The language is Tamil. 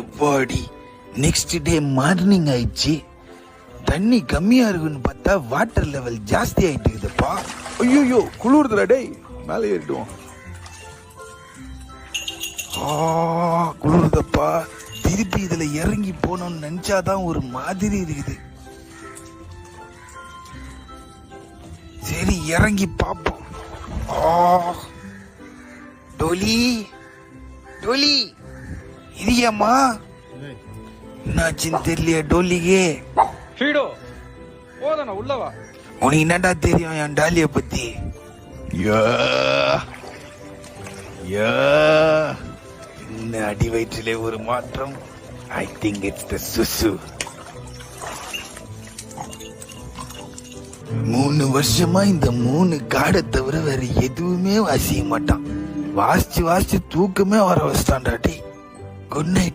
எப்பாடி நெக்ஸ்ட் டே மார்னிங் ஆயிடுச்சு. தண்ணி கம்மியா இருக்குன்னு பார்த்தா வாட்டர் லெவல் ஜாஸ்தி ஆயிட்டு இருக்குதுப்பா. ஐயோ குளிர்துல டேய், மேலே ஏறிடுவோம். குளிர்தப்பா. திருப்பி இதுல இறங்கி போனோம்னு நினைச்சாதான் ஒரு மாதிரி இருக்குது. சரி இறங்கி பாப்போம். டோலி டோலி இரியாமா, என்னாச்சுன்னு தெரியலையா டோலிக்கு? உள்ளவா உனக்கு என்னடா தெரியும் என் டாலிய பத்தி? என்ன அடி வயிற்றிலே ஒரு மாற்றம். I think it's the சுசு. 3 வருஷமா இந்த 3 காடை தவிர வேற எதுவுமே வாசிக்க மாட்டான். வாசிச்சு வாசிச்சு தூக்கமே வர வச்சிட்டான்டா. Good night.